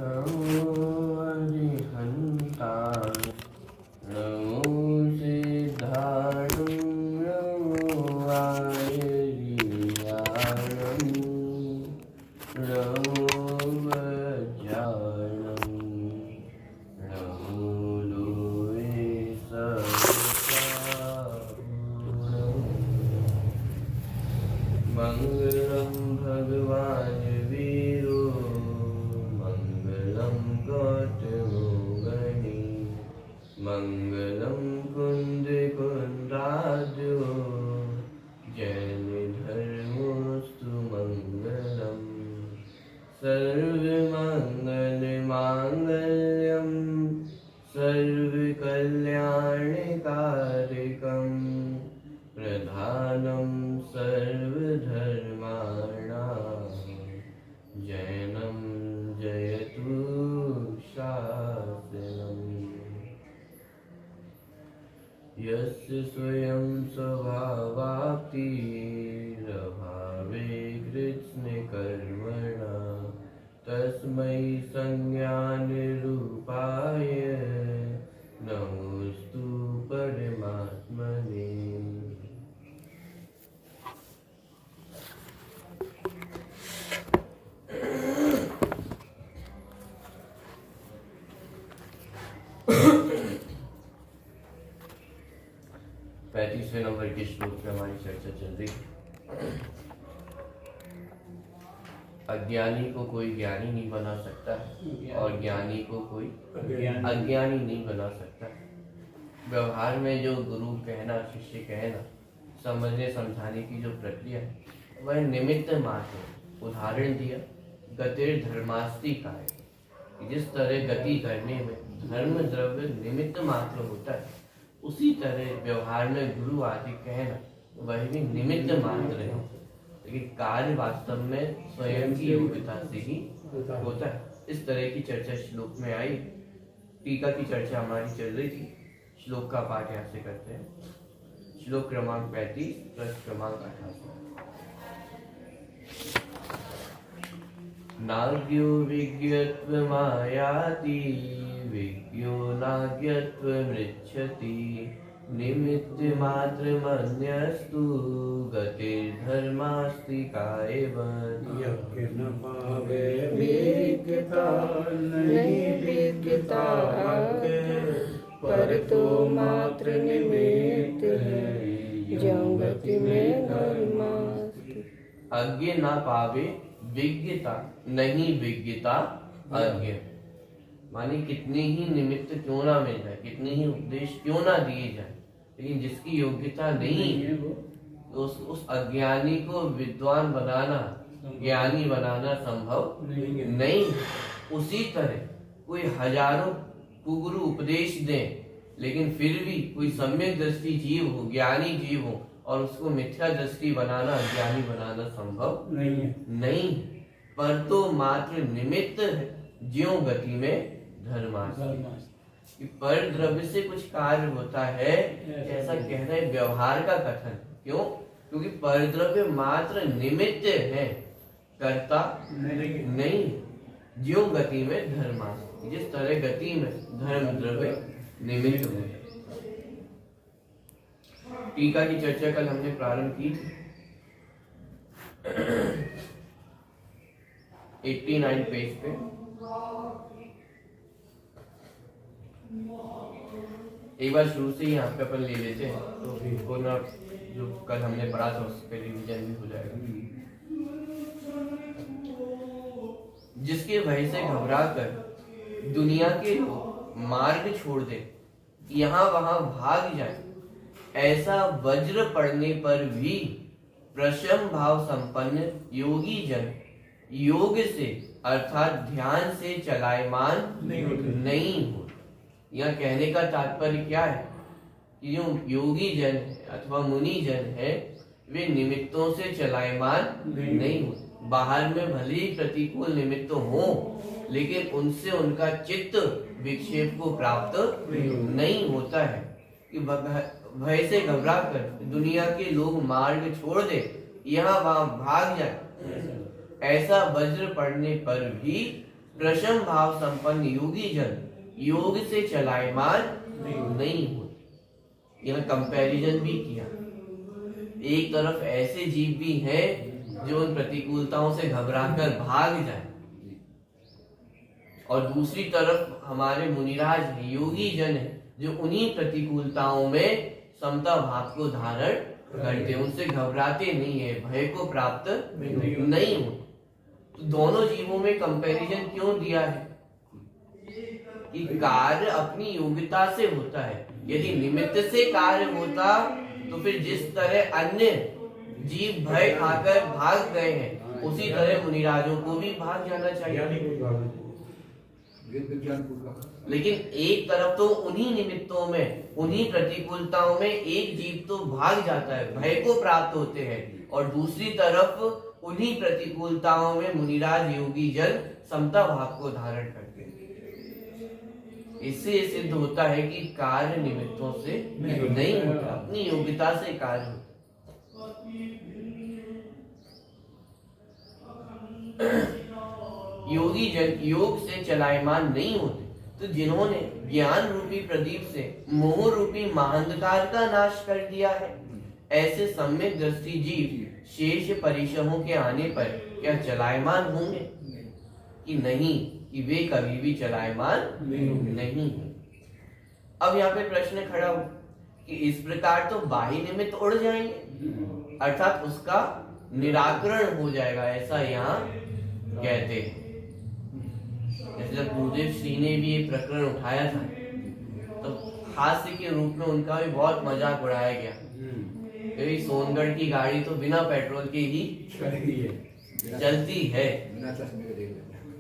नमो अरिहन्ताय नमो सिद्धाणं नमो आयर्याणं नमो वज्राणं नमो लोहे सहस्राणं मंगलं भगवान् वीरो मंगलं गौतमो गणी मंगलं कुन्दकुन्दाद्यो जैनधर्मोऽस्तु मंगलम् सर्वमङ्गलमाङ्गल्यं सर्वकल्याणकारिकं प्रधानं सर्वधर्माणां जैनं जयतु शासनम् यस्य स्वयं स्वभावाप्तिरभावे कृत्स्नकर्मणा तस्मै संज्ञानिरूपाय नमोस्तु परमात्मने। पैंतीसवें नंबर के श्लोक में हमारी चर्चा चल रही है। अज्ञानी को कोई ज्ञानी नहीं बना सकता और ज्ञानी को कोई अज्ञानी नहीं बना सकता। व्यवहार में जो गुरु कहना शिष्य कहना समझने समझाने की जो प्रक्रिया है वह निमित्त मात्र। उदाहरण दिया गतिर धर्मास्ति का है। जिस तरह गति करने में धर्म द्रव्य निमित्त मात्र होता है उसी तरह व्यवहार में गुरु आदि कहना वह भी निमित्त मात्र है, लेकिन कार्य वास्तव में स्वयं की योग्यता से ही होता है। इस तरह की चर्चा श्लोक में आई। टीका की चर्चा हमारी चल रही थी। श्लोक का पाठ यहाँ से करते हैं। श्लोक क्रमांक 35 प्रश्न क्रमांक 88। नाज्ञो विज्ञत्वमायाति विज्ञो नाज्ञत्वमृच्छति निमित्तमात्रमन्यस्तु गतिर्धर्मास्ति कायवत्। यज्ञ न पावे विज्ञता नहीं विज्ञता पर तो मात्र निमित्त है ज्यों गति में धर्मास्ति। अज्ञ ना पावे विज्ञता नहीं विज्ञता अज्ञ। माने कितने ही निमित्त क्यों ना मिल जाए, कितने ही उपदेश क्यों ना दिए जाए, लेकिन जिसकी योग्यता नहीं है तो उस अज्ञानी को विद्वान बनाना ज्ञानी बनाना संभव नहीं। उसी तरह कोई हजारों कुगुरु उपदेश दें लेकिन फिर भी कोई सम्यक दृष्टि जीव हो, ज्ञानी जीव हो और उसको मिथ्या दृष्टि बनाना अज्ञानी बनाना संभव नहीं। पर तो मात्र निमित्त है ज्यों गति में धर्मास्ति। पर द्रव्य से कुछ कार्य होता है ऐसा कहना है व्यवहार का कथन। क्यों? क्योंकि पर द्रव्य मात्र निमित्त है, कर्ता नहीं। ज्यों गति में धर्मास्ति, जिस तरह गति में धर्म द्रव्य निमित्त है। टीका की चर्चा कल हमने प्रारंभ की थी। 89 पेज पे एक बार शुरू से ही यहाँ पे अपन ले लेते हैं तो उसको ना जो कल हमने पढ़ा था उस पर रिवीजन भी हो जाएगा। जिसके भय से घबराकर दुनिया के लोग मार्ग छोड़ दे, यहाँ वहां भाग जाए, ऐसा वज्र पड़ने पर भी प्रशम भाव संपन्न योगी जन योग से अर्थात ध्यान से चलायमान नहीं हो। यह कहने का तात्पर्य क्या है कि जो योगी जन अथवा मुनि जन है वे निमित्तों से चलायमान नहीं हो। बाहर में भले ही प्रतिकूल निमित्त हो लेकिन उनसे उनका चित्त विक्षेप को प्राप्त नहीं होता है कि भय से घबरा कर दुनिया के लोग मार्ग छोड़ दे, यहाँ वहां भाग जाए, ऐसा वज्र पड़ने पर भी प्रशम भाव संपन्न योगी जन योग से चलायमान नहीं होते। यह कंपैरिजन भी किया। एक तरफ ऐसे जीव भी हैं जो उन प्रतिकूलताओं से घबराकर भाग जाए, और दूसरी तरफ हमारे मुनिराज हैं, योगी जन है, जो उन्हीं प्रतिकूलताओं में समता भाव को धारण करते, उनसे घबराते नहीं है, भय को प्राप्त नहीं हो। तो दोनों जीवों में कंपैरिजन क्यों दिया है कि कार्य अपनी योग्यता से होता है। यदि निमित्त से कार्य होता तो फिर जिस तरह अन्य जीव भय खाकर भाग गए हैं, उसी तरह मुनिराजों को भी भाग जाना चाहिए। लेकिन एक तरफ तो उन्हीं निमित्तों में, उन्हीं प्रतिकूलताओं में एक जीव तो भाग जाता है, भय को प्राप्त होते हैं, और दूसरी तरफ उन्हीं प्रतिकूलताओं में मुनिराज योगी जन समता भाव को धारण करते हैं। इससे सिद्ध होता है कि कार्य निमित्तों से नहीं होता, अपनी योग्यता से कार्य होता। योगी जन योग से चलायमान नहीं होते, तो जिन्होंने ज्ञान रूपी प्रदीप से मोह रूपी महांधकार का नाश कर दिया है, ऐसे सम्यक दृष्टि जीव शेष परिश्रमों के आने पर क्या चलायमान होंगे कि नहीं, कि वे कभी भी चलायमान नहीं है। अब यहाँ पे प्रश्न खड़ा हो कि इस प्रकार तो बाह्य निमित्त उड़ जाएंगे, अर्थात उसका निराकरण हो जाएगा, ऐसा यहाँ कहते हैं। जैसे गुरुदेव श्री ने भी एक प्रकरण उठाया था, तो हास्य के रूप में उनका भी बहुत मजाक उड़ाया गया। क्योंकि सोनगढ़ की गाड़ी तो बिना पेट्रोल के ही चलती है,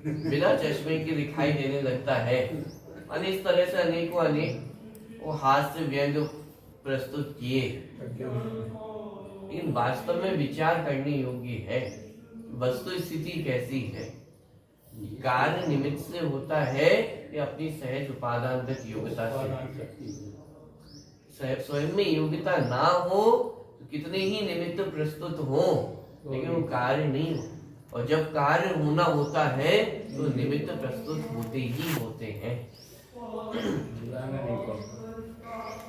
बिना चश्मे के दिखाई देने लगता है। और इस तरह से अनेकों अनेक वो हास्य व्यंग प्रस्तुत किए, लेकिन वास्तव में विचार करने योग्य है वस्तु स्थिति कैसी है। कार्य निमित्त से होता है या अपनी सहज उपादानगत योग्यता से। स्वयं में योग्यता ना हो तो कितने ही निमित्त प्रस्तुत हो, लेकिन वो कार्य नहीं हो, और जब कार्य होना होता है तो निमित्त प्रस्तुत होते ही होते हैं।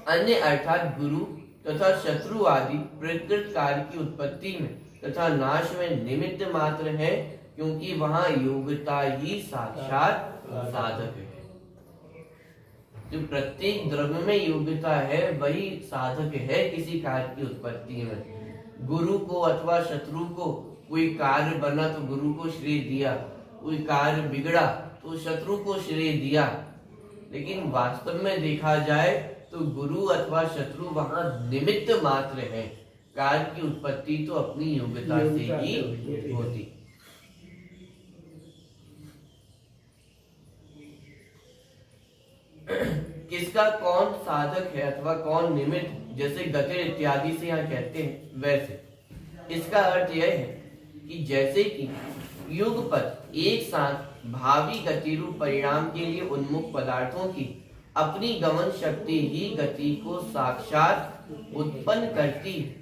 अन्य अर्थात गुरु तथा शत्रु आदि प्रकृत कार्य की उत्पत्ति में तथा नाश में निमित्त मात्र है, क्योंकि वहां योग्यता ही साक्षात साधक है। जो प्रत्येक द्रव्य में योग्यता है वही साधक है किसी कार्य की उत्पत्ति में। गुरु को अथवा शत्रु को कोई कार्य बना तो गुरु को श्रेय दिया, कोई कार्य बिगड़ा तो शत्रु को श्रेय दिया, लेकिन वास्तव में देखा जाए तो गुरु अथवा शत्रु वहां निमित्त मात्र है। कार्य की उत्पत्ति तो अपनी योग्यता से ही होती। किसका कौन साधक है अथवा कौन निमित्त, जैसे गतिर इत्यादि से यहाँ कहते हैं, वैसे इसका अर्थ यह है कि जैसे कि युगपत एक साथ भावी गति रूप परिणाम के लिए उन्मुख पदार्थों की अपनी गमन शक्ति ही गति को साक्षात उत्पन्न करती है,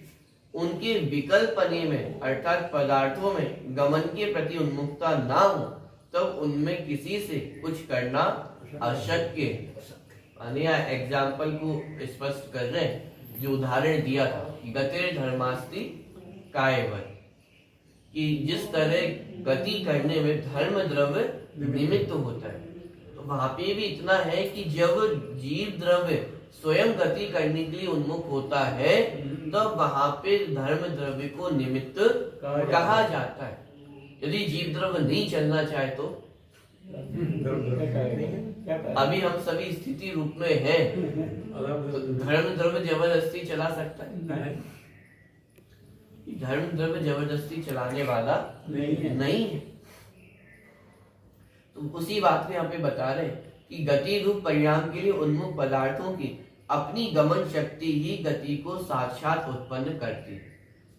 उनके विकल्पने में अर्थात पदार्थों में गमन के प्रति उन्मुखता ना हो तब उनमें किसी से कुछ करना अशक्य है। एग्जाम्पल को स्पष्ट कर रहे हैं, जो उदाहरण दिया था गतिर धर्मास्ति कायवत, कि जिस तरह गति करने में धर्म द्रव्य निमित्त होता है, तो वहां पे भी इतना है कि जब जीव द्रव्य स्वयं गति करने के लिए उन्मुख होता है तब वहां पे धर्म द्रव्य को निमित्त कहा जाता है। यदि जीव द्रव्य नहीं चलना चाहे तो अभी हम सभी स्थिति रूप में हैं, तो धर्म द्रव्य जबरदस्ती चला सकता है? धर्म द्रव्य जबरदस्ती चलाने वाला नहीं है। तो उसी बात को यहाँ पे बता रहे कि गति रूप परिणाम के लिए उन्मुख पदार्थों की अपनी गमन शक्ति ही गति को साक्षात उत्पन्न करती है।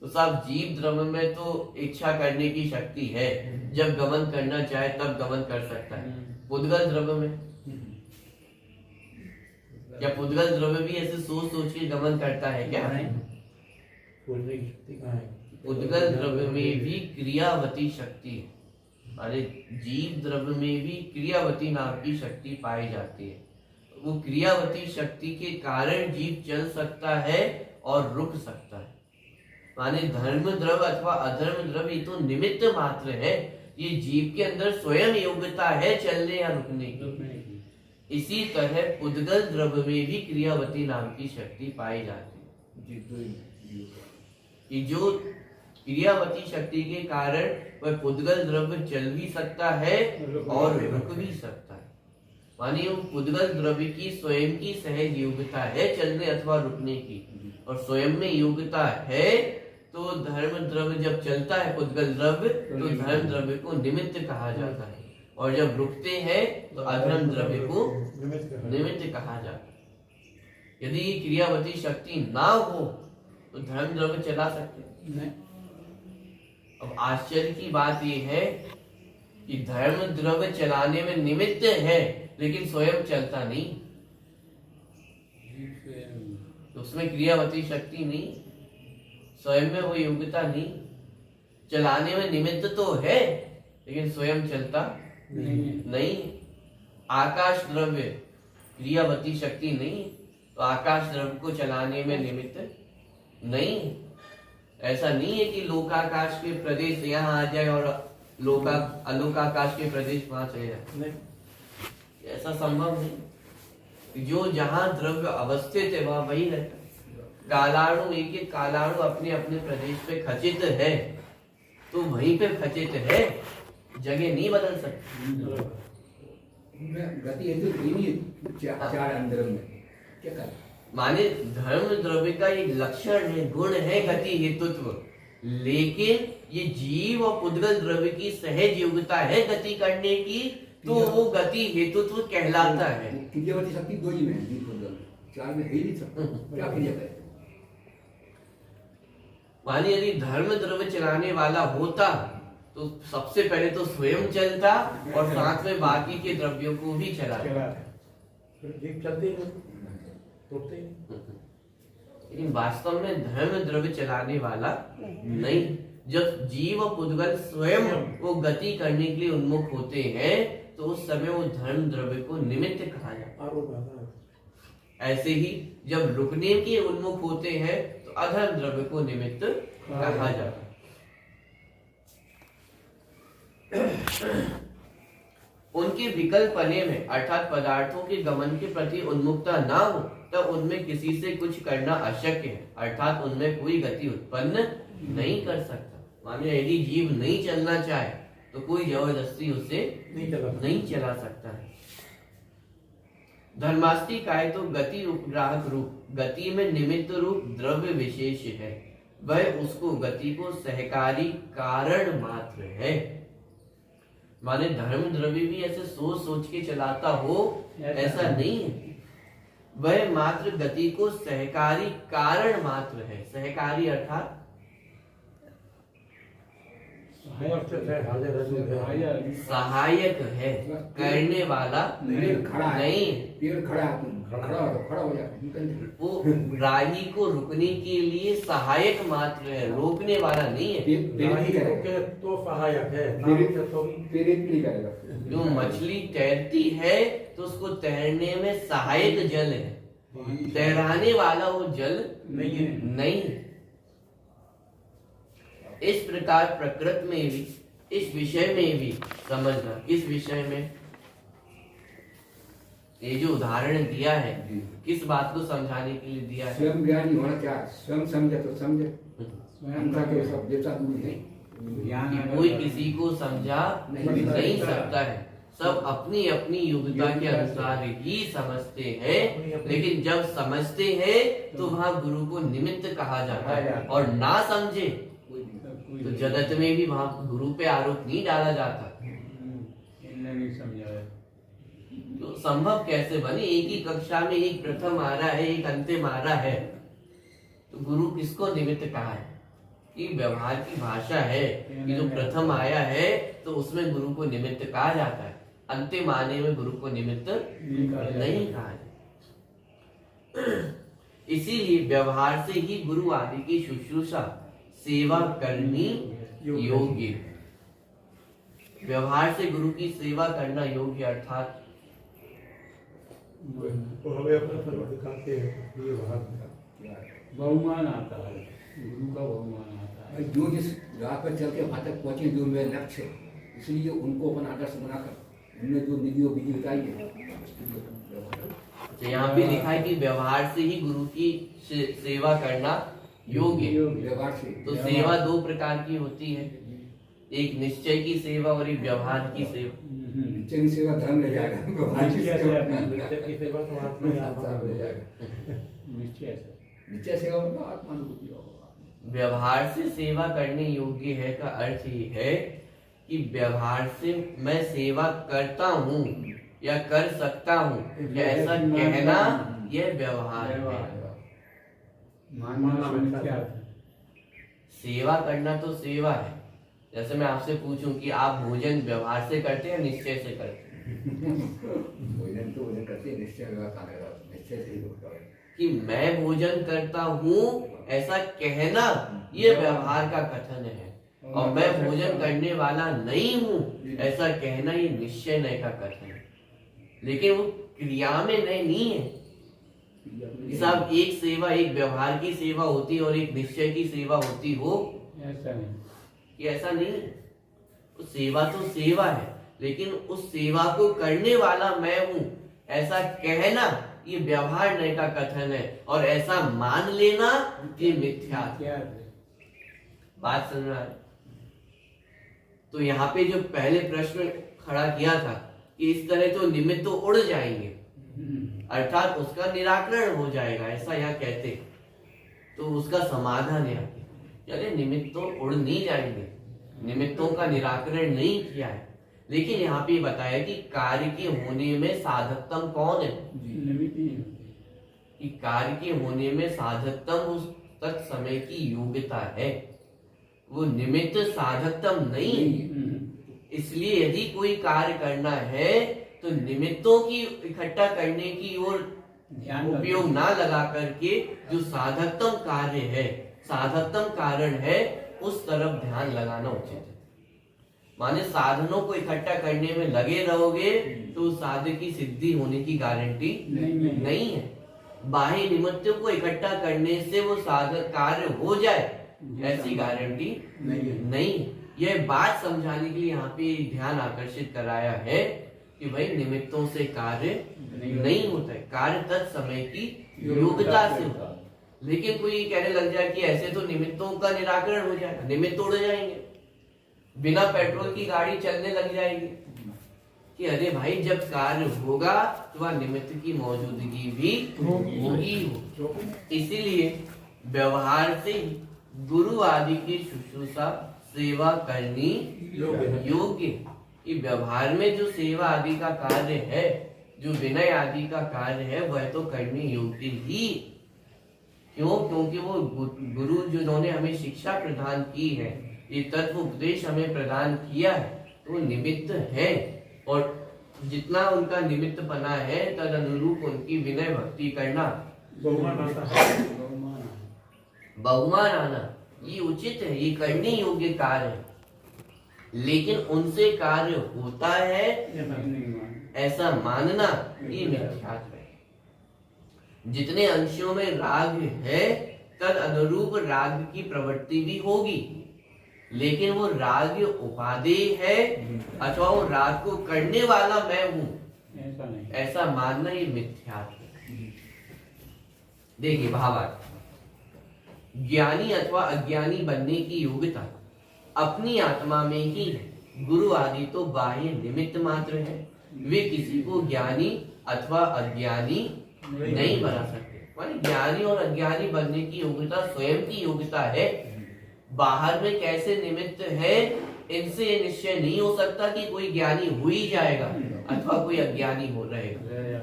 तो सब जीव द्रव्य में तो इच्छा करने की शक्ति है, जब गमन करना चाहे तब गमन कर सकता है। पुद्गल द्रव्य में क्या पुद्गल द्रव्य भी ऐसे सोच सोच के गमन करता है क्या? पुद्गल द्रव्य में भी क्रियावती शक्ति है। अरे जीव द्रव्य में भी क्रियावती नाम की शक्ति पाई जाती है। वो क्रियावती शक्ति के कारण जीव चल सकता है और रुक सकता है। माने धर्म द्रव्य अथवा अधर्म द्रव्य तो निमित्त मात्र है, ये जीव के अंदर स्वयं योग्यता है चलने या रुकने की। इसी तरह पुद्गल द्रव्य में भी क्रियावती नाम की शक्ति पाई जाती है कि जो क्रियावती शक्ति के कारण वह पुद्गल द्रव्य चल भी सकता है और रुक भी सकता है। मानिए वो पुद्गल द्रव्य की स्वयं की सहज योग्यता है चलने अथवा रुकने की, और स्वयं में योग्यता है तो धर्म द्रव्य जब चलता है पुद्गल द्रव्य तो धर्म द्रव्य को निमित्त कहा जाता है, और जब रुकते हैं तो अधर्म द्रव्य को निमित्त कहा जाता है। यदि क्रियावती शक्ति ना हो तो धर्म द्रव्य चला सकते हैं। अब आश्चर्य की बात यह है कि धर्म द्रव्य चलाने में निमित्त है लेकिन स्वयं चलता नहीं, तो उसमें क्रियावती शक्ति नहीं, स्वयं में वो योग्यता नहीं। चलाने में निमित्त तो है लेकिन स्वयं चलता नहीं। आकाश द्रव्य क्रियावती शक्ति नहीं, तो आकाश द्रव्य को चलाने में निमित्त नहीं। ऐसा नहीं है कि लोकाकाश के प्रदेश यहाँ आ जाए और अलोकाकाश के प्रदेश वहां चले जाए, ऐसा संभव नहीं। जो जहां द्रव्य अवस्थित है वहां वही रहता है। कालाणु एक कालाणु अपने अपने प्रदेश पे खचित है तो वहीं पे खचित है, जगह नहीं बदल सकती। गति हेतु चार अंदर में क्या कर माने धर्म द्रव्य का एक लक्षण है, गुण है गति हेतुत्व, लेकिन ये जीव और पुद्गल द्रव्य की सहज योग्यता है गति करने की, तो वो गति हेतुत्व कहलाता है। क्रियावती शक्ति दो ही में है, चार में है ही नहीं सकता, क्या क्रिया करे। मानिए यदि धर्म द्रव्य चलाने वाला होता तो सबसे पहले तो स्वयं चलता और साथ में बाकी के द्रव्यों को भी चलाता, लेकिन वास्तव में धर्म द्रव्य चलाने वाला नहीं। जब जीव और पुद्गल स्वयं वो गति करने के लिए उन्मुख होते हैं तो उस समय वो धर्म द्रव्य को निमित्त कहा जाता है। ऐसे ही जब रुकने के उन्मुख होते हैं तो अधर्म द्रव्य को निमित्त कहा जाता है। उनके विकल्पने में अर्थात पदार्थों के गमन के प्रति उन्मुखता ना हो तब उनमें किसी से कुछ करना अशक्य है, अर्थात उनमें कोई गति उत्पन्न नहीं कर सकता। माने यदि जीव नहीं चलना चाहे तो कोई जबरदस्ती उसे नहीं चला सकता है। धर्मास्ति काय तो गति उपग्राहक रूप, गति में निमित्त रूप द्रव्य विशेष है, वह उसको गति को सहकारी कारण मात्र है। माने धर्म द्रव्य भी ऐसे सोच सोच के चलाता हो ऐसा नहीं है, वह मात्र गति को सहकारी कारण मात्र है। सहकारी अर्थात सहायक है, करने वाला नहीं। पेड़ खड़ा हो जाए, वो राही को रुकने के लिए सहायक मात्र है, रोकने वाला नहीं है। तो सहायक है, जो मछली तैरती है तो उसको तैरने में सहायक जल है, तैराने वाला वो जल नहीं। इस प्रकार प्रकृत में भी, इस विषय में भी समझना। इस विषय में ये जो उदाहरण दिया है किस बात को समझाने के लिए दिया है? स्वयं ज्ञानी होना चाहिए, स्वयं समझे तो समझे, अंधा के सब देवता दूर नहीं। कि कोई किसी को समझा नहीं सकता है, सब अपनी अपनी योग्यता के अनुसार ही समझते हैं, लेकिन जब समझते हैं तो वहाँ गुरु को निमित्त कहा जाता है, और ना समझे तो जगत में भी वहाँ गुरु पे आरोप नहीं डाला जाता। नहीं समझाया तो संभव कैसे बने? एक ही कक्षा में एक प्रथम आ रहा है, एक अंतिम आ रहा है, तो गुरु किसको निमित्त कहा है? कि व्यवहार की भाषा है कि जो प्रथम आया है तो उसमें गुरु को निमित्त कहा जाता है, अंतिम आने में गुरु को निमित्त नहीं कहा जाता। इसीलिए व्यवहार से ही गुरु आदि की शुश्रूषा सेवा करनी योग्य। व्यवहार से गुरु की सेवा करना योग्य अर्थात वो हमें अपना फल दिखाते हैं ये भाग बहुमान आता है, गुरु का बहुमान आता है। जो जिस राह पर चल के वहाँ तक पहुँचे, जो मेरा लक्ष्य है, इसलिए उनको अपन आदर्श बनाकर हमने जो निधि और विधि बताई है। तो यहाँ पे लिखा है कि व्यवहार से ही गुरु की सेवा करना योग्य है। व्यवहार से तो सेवा दो प्रकार की होती है, एक निश्चय की सेवा और एक व्यवहार की सेवा। निश्चय की सेवा धर्म ले जाएगा, व्यवहार की सेवा की सेवा तो आत्मा ही आत्मा ले जाएगा। निश्चय सेवा मतलब आत्मानुभूति होगा। व्यवहार से सेवा करने योग्य है का अर्थ ये है कि व्यवहार से मैं सेवा करता हूँ या कर सकता हूँ या ऐसा कहना यह व्यवहार है। सेवा करना तो सेवा है। जैसे मैं आपसे पूछूं कि आप भोजन व्यवहार से करते हैं या निश्चय से करते हैं? भोजन तो भोजन करते हैं, निश्चय से ही होता है कि मैं भोजन करता हूँ ऐसा कहना ये व्यवहार का कथन है, और मैं भोजन करने वाला नहीं हूँ ऐसा कहना ये निश्चय नहीं का कथन है। लेकिन वो क्रिया में नहीं है कि साहब एक सेवा एक व्यवहार की सेवा होती और एक निश्चय की सेवा होती हो, ऐसा नहीं कि ऐसा नहीं है। तो सेवा तो सेवा है, लेकिन उस सेवा को करने वाला मैं हूँ ऐसा कहना ये व्यवहार नहीं का कथन है, और ऐसा मान लेना ये मिथ्या है। बात समझ में आ रही? तो यहाँ पे जो पहले प्रश्न खड़ा किया था कि इस तरह तो निमित्त तो उड़ जाएंगे, अर्थात उसका निराकरण हो जाएगा, ऐसा यहाँ कहते। तो उसका समाधान है चले निमित्त तो उड़ नहीं जाएंगे, निमित्तों का निराकरण नहीं किया है, लेकिन यहाँ पे बताया कि कार्य के होने में साधकतम कौन है? कि कार्य के होने में साधकतम उस तक समय की योग्यता है, वो निमित्त साधकतम नहीं है। इसलिए यदि कोई कार्य करना है तो निमित्तों की इकट्ठा करने की ओर उपयोग ना लगा करके जो साधकतम कार्य है, साधकतम कारण है, उस तरफ ध्यान लगाना उचित है। माने साधनों को इकट्ठा करने में लगे रहोगे तो साधक की सिद्धि होने की गारंटी नहीं है। बाह्य निमित्तों को इकट्ठा करने से वो साधक कार्य हो जाए ऐसी गारंटी नहीं है। यह बात समझाने के लिए यहाँ पे ध्यान आकर्षित कराया है कि भाई निमित्तों से कार्य नहीं होता है, कार्य तत्समय की योग्यता से होता है। लेकिन कोई कहने लग जाए कि ऐसे तो निमित्तों का निराकरण हो जाएगा, निमित्त उड़ जाएंगे, बिना पेट्रोल की गाड़ी चलने लग जाएगी, कि अरे भाई जब कार्य होगा तो वह निमित्त की मौजूदगी भी होगी हो। इसीलिए व्यवहार से गुरु आदि की शुश्रूषा सेवा करनी योग्य। कि व्यवहार में जो सेवा आदि का कार्य है, जो विनय आदि का कार्य है, वह तो करनी योग्य ही। क्यों? क्योंकि वो गुरु जिन्होंने हमें शिक्षा प्रदान की है, ये तत्व उपदेश हमें प्रदान किया है, तो निमित्त है, और जितना उनका निमित्त बना है तद अनुरूप उनकी विनय भक्ति करना, बहुमान आना ये उचित है, ये करने योग्य कार्य है। लेकिन उनसे कार्य होता है ऐसा मानना ये मिथ्यात्व है। जितने अंशों में राग है तद अनुरूप राग की प्रवृत्ति भी होगी, लेकिन वो राग उपादेय है अथवा वो राग को करने वाला मैं हूं ऐसा मानना ये मिथ्यात्व है। देखिए भावार्थ, ज्ञानी अथवा अज्ञानी बनने की योग्यता अपनी आत्मा में ही है। गुरु आदि तो बाह्य निमित्त मात्र है, वे किसी को ज्ञानी अथवा अज्ञानी नहीं बना सकते। माने ज्ञानी और अज्ञानी बनने की योग्यता स्वयं की योग्यता है। बाहर में कैसे निमित्त है इनसे ये निश्चय नहीं हो सकता कि कोई ज्ञानी हो ही जाएगा अथवा कोई अज्ञानी हो रहेगा।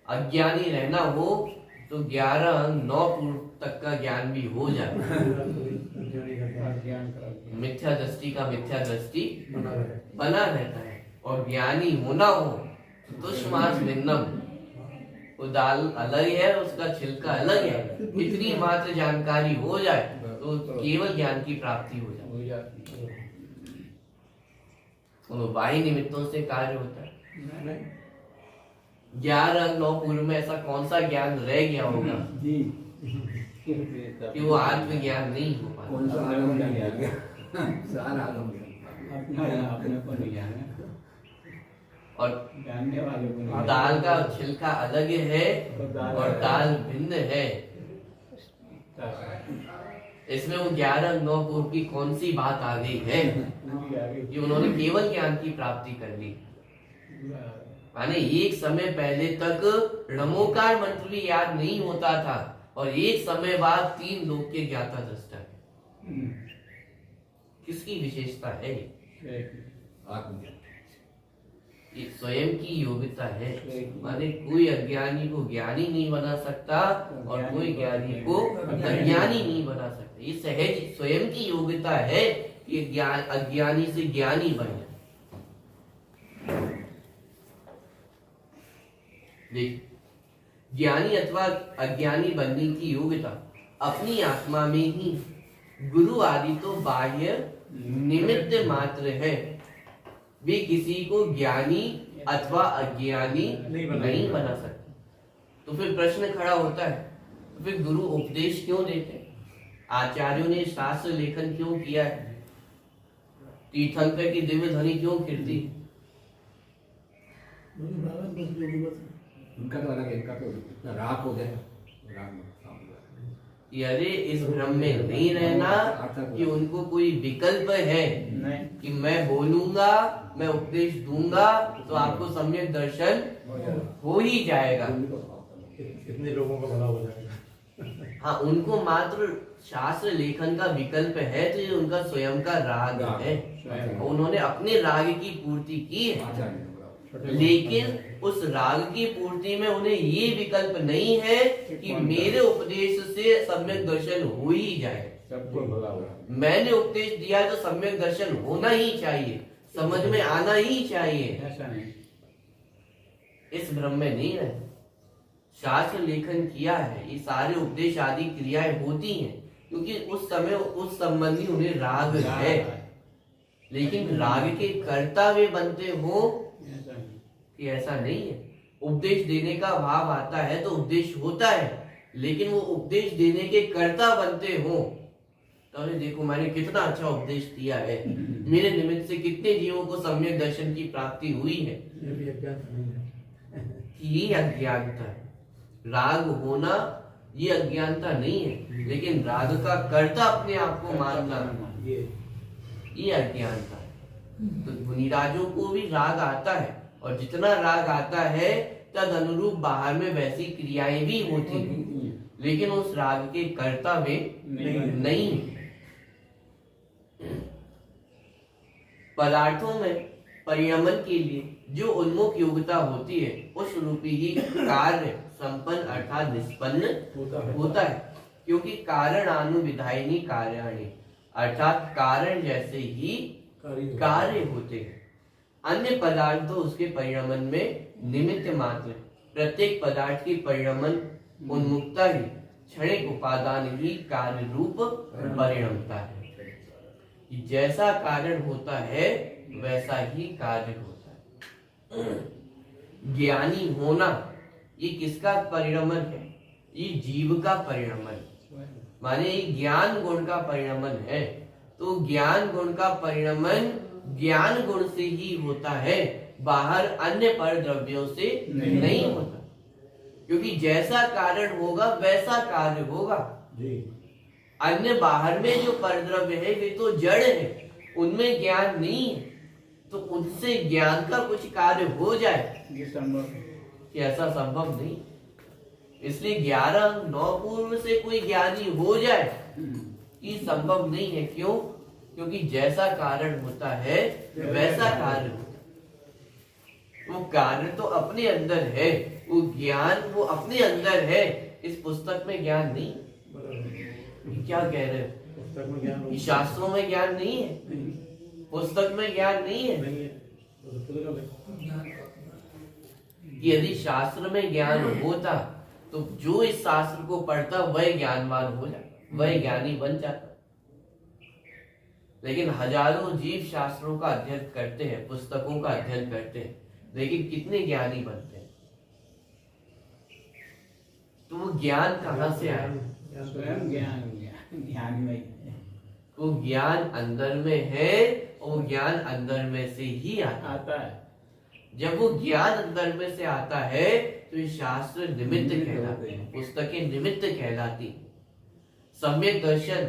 अज्ञानी रहना हो तो 11 अंग 9 पूर्व तक का ज्ञान भी हो जाए। मिथ्या दृष्टि का मिथ्या दृष्टि बना रहता है, और ज्ञानी होना हो तो तुष्मास भिन्नम, वो दाल अलग है उसका छिलका अलग है, इतनी मात्र जानकारी हो जाए तो केवल ज्ञान की प्राप्ति हो जाए। और बाह्य निमित्तों से कार्य होता है। नहीं 11 अंग 9 पूर्व में ऐसा कौन सा ज्ञान रह गया होगा जी कि वो आत्मज्ञान नहीं हो पाता। कौन सा आलम नहीं आ गया सारा आलम अपने को नहीं जाने, और जानने वाले को नहीं। दाल का छिलका अलग है और दाल भिन्न है। इसमें वो 11 9 पूर्व की कौन सी बात आ गई है कि उन्होंने केवल ज्ञान की प्राप्ति कर ली। माने एक समय पहले तक नमोकार मंत्र भी याद नहीं होता था और एक समय बाद 3 लोक के ज्ञाता दृष्टा है। किसकी विशेषता है? आत्मज्ञान ये स्वयं की योग्यता है। माने कोई अज्ञानी को ज्ञानी नहीं बना सकता और कोई ज्ञानी को अज्ञानी नहीं बना सकता। ये सहज स्वयं की योग्यता है कि ज्ञान अज्ञानी से ज्ञानी बन जाए। देख, ज्ञानी अथवा अज्ञानी बनने की योग्यता अपनी आत्मा में ही गुरु आदि तो बाह्य निमित्त मात्र है। वे किसी को ज्ञानी अथवा अज्ञानी नहीं बना सकते। तो फिर प्रश्न खड़ा होता है, तो फिर गुरु उपदेश क्यों देते हैं? आचार्यों ने शास्त्र लेखन क्यों किया है? तीर्थंकर की दिव्य ध्वनि क्यों कीर्ति? उनका तो अलग है, इनका तो इतना राग हो गया राग में कि अरे इस भ्रम में नहीं रहना कि उनको कोई विकल्प है कि मैं बोलूंगा, मैं उपदेश दूंगा तो आपको सम्यक दर्शन हो ही जाएगा। कितने लोगों का भला हो जाएगा। हाँ, उनको मात्र शास्त्र लेखन का विकल्प है तो ये उनका स्वयं का राग है। उन्होंने अपने राग की पूर्ति की है, लेकिन उस राग की पूर्ति में उन्हें ये विकल्प नहीं है कि मेरे उपदेश से सम्यक दर्शन हो ही जाए। सबको भला होगा। मैंने उपदेश दिया है तो सम्यक दर्शन होना ही चाहिए, समझ में आना ही चाहिए। ऐसा नहीं। इस भ्रम में नहीं रहे। शास्त्र लेखन किया है, ये सारे उपदेश आदि क्रियाएं होती हैं क्योंकि उस समय उस संबंधी उन्हें राग है। लेकिन राग के कर्ता वे बनते हो ऐसा नहीं। कि ऐसा नहीं है। उपदेश देने का भाव आता है तो उपदेश होता है, लेकिन वो उपदेश देने के कर्ता बनते हो तो अरे देखो मैंने कितना अच्छा उपदेश दिया है, मेरे निमित्त से कितने जीवों को सम्यक दर्शन की प्राप्ति हुई है। ये भी अज्ञान नहीं है। ये अज्ञानता है। राग होना ये अज्ञानता नहीं है, लेकिन राग का कर्ता अपने आप को मानना ये अज्ञानता है। तो मुनिराजों को भी राग आता है और जितना राग आता है तद अनुरूप बाहर में वैसी क्रियाएं भी होती हैं, लेकिन उस राग के कर्ता वे नहीं। पदार्थों में परिणमन के लिए जो उन्मुख योग्यता होती है उस रूपी ही कार्य संपन्न अर्थात निष्पन्न होता है, क्योंकि कारणानुविधायिनी कार्याणि अर्थात कारण जैसे ही कार्य होते हैं। अन्य पदार्थ तो उसके परिणमन में निमित्त मात्र। प्रत्येक पदार्थ की परिणमन उन्मुक्ता ही क्षणिक उपादान ही कार्य रूप परिणमता है। जैसा कारण होता है वैसा ही कार्य होता है। ज्ञानी होना ये किसका परिणमन है? ये जीव का परिणमन, माने ज्ञान गुण का परिणमन है। तो ज्ञान गुण का परिणमन ज्ञान गुण से ही होता है, बाहर अन्य पर द्रव्यों से नहीं होता, क्योंकि जैसा कारण होगा वैसा कार्य होगा। अन्य बाहर में जो परद्रव्य है वे तो जड़ है, उनमें ज्ञान नहीं है, तो उनसे ज्ञान का कुछ कार्य हो जाए ये संभव कि ऐसा संभव नहीं। इसलिए 11-9 पूर्व से कोई ज्ञानी हो जाए ये संभव नहीं है। क्यों? क्योंकि जैसा कारण होता है वैसा कार्य होता है। वो कार्य तो अपने अंदर है, वो ज्ञान वो अपने अंदर है। इस पुस्तक में ज्ञान नहीं। क्या कह रहे हो? पुस्तक में ज्ञान ये शास्त्रों में ज्ञान नहीं है, पुस्तक में ज्ञान नहीं है। नहीं है तो पुस्तक में यदि शास्त्र में ज्ञान होता तो जो इस शास्त्र को पढ़ता वह ज्ञानवान हो जाता, वह ज्ञानी बन जाता। लेकिन हजारों जीव शास्त्रों का अध्ययन करते हैं, पुस्तकों का अध्ययन करते हैं, लेकिन कितने ज्ञानी बनते हैं? तो वो ज्ञान कहाँ से आया? स्वयं ध्यान में ही है। वो ज्ञान अंदर में है और वो ज्ञान अंदर में से ही आता है। जब वो ज्ञान अंदर में से आता है तो ये शास्त्र निमित्त कहलाते हैं, पुस्तकें निमित्त कहलाती। सम्यक दर्शन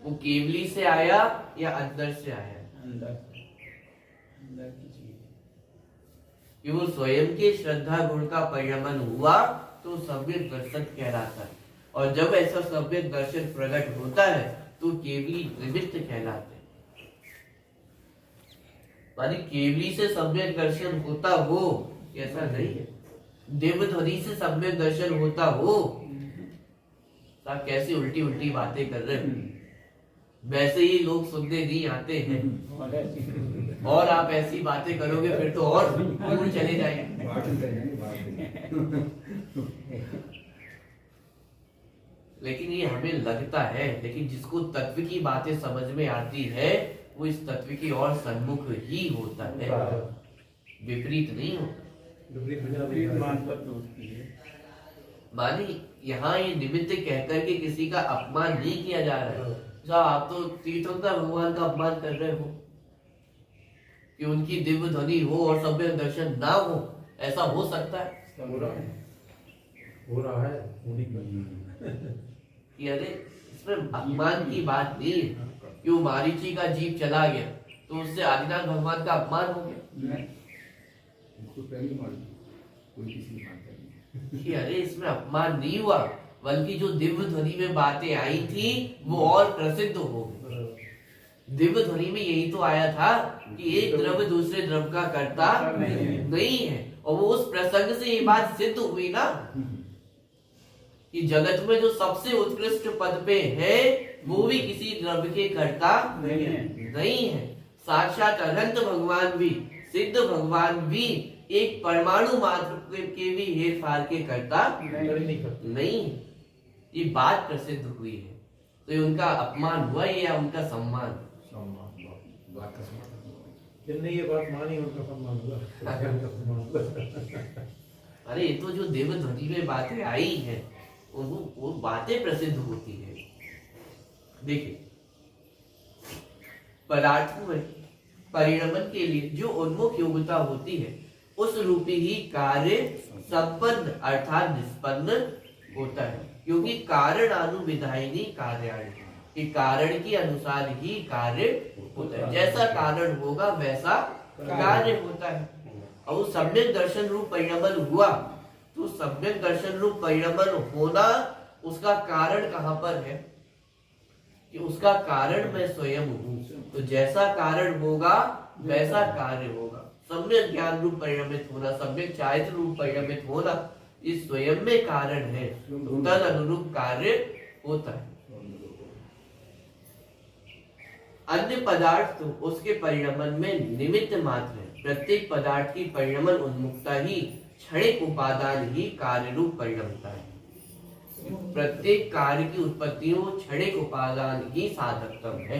वो केवली से आया या अंदर से आया? अंदर की चीज है। कि वो स्वयं के श्रद्धा गुण का परिणमन हुआ तो सम्यक दर्शन कहलाता है, और जब ऐसा सम्यक दर्शन प्रकट होता है तो केवली निमित्त कहलाते हैं। मानी केवली से सम्यक दर्शन होता हो ऐसा नहीं है, दिव्य ध्वनि से सम्यक दर्शन होता हो। आप कैसी उल्टी उल्टी बातें कर रहे हो? वैसे ही लोग सुनने नहीं आते हैं, और आप ऐसी बातें करोगे फिर तो और दूर चले जाएंगे। लेकिन ये हमें लगता है, लेकिन जिसको तत्व की बातें समझ में आती है वो इस तत्व की और सन्मुख ही होता है, विपरीत नहीं होता। मानी यहाँ ये निमित्त कहकर के किसी का अपमान नहीं किया जा रहा है। साहब आप तो तीर्थंकर भगवान का अपमान कर रहे हो कि उनकी दिव्य ध्वनि हो और सम्यक दर्शन ना हो, ऐसा हो सकता है? हो रहा है। कि अरे इसमें अपमान की बात नहीं है। क्यों मारीची का जीव चला गया तो उससे आदिनाथ भगवान का अपमान हो गया? कि अरे इसमें अपमान नहीं हुआ, बल्कि जो दिव्य ध्वनि में बातें आई थी वो और प्रसिद्ध हो गई। दिव्य ध्वनि में यही तो आया था कि एक द्रव्य दूसरे द्रव्य का कर्ता नहीं है, और वो उस प्रसंग से ये बात सिद्ध हुई ना कि जगत में जो सबसे उत्कृष्ट पद पे है वो भी किसी द्रव्य के कर्ता नहीं है। साक्षात अनंत भगवान भी, सिद्ध भगवान भी एक परमाणु मात्र के भी हेर फार के कर्ता नहीं। ये बात प्रसिद्ध हुई है, तो ये उनका अपमान हुआ या उनका सम्मान? जिनने ये बात मानी उनका सम्मान हुआ। अरे ये तो जो देव ध्वनि में बातें आई है वो बातें प्रसिद्ध होती है। देखिए पदार्थों में परिणमन के लिए जो उन्मुख योग्यता होती है उस रूपी ही कार्य संपन्न अर्थात निष्पन्न होता है, क्योंकि कारणानुविधायिनी कार्याणि, कि कारण के अनुसार ही कार्य होता है। जैसा कारण होगा वैसा कार्य होता है। और वो सम्यक दर्शन रूप परिणमन हुआ तो सम्यक दर्शन रूप परिणमन होना उसका कारण कहाँ पर है? कि उसका कारण मैं स्वयं हूँ, तो जैसा कारण होगा वैसा कार्य होगा। सम्यक ज्ञान रूप परिणमित होना, सम्यक चारित्र रूप परिणमित होना, इस स्वयं में कारण है, तद अनुरूप कार्य होता है। अन्य पदार्थ तो उसके परिणमन में निमित्त मात्र है। प्रत्येक पदार्थ की परिणमन उन्मुखता ही क्षणिक उपादान ही कार्य रूप परिणमता है। प्रत्येक कार्य की उत्पत्ति में क्षणिक उपादान ही साधकतम है।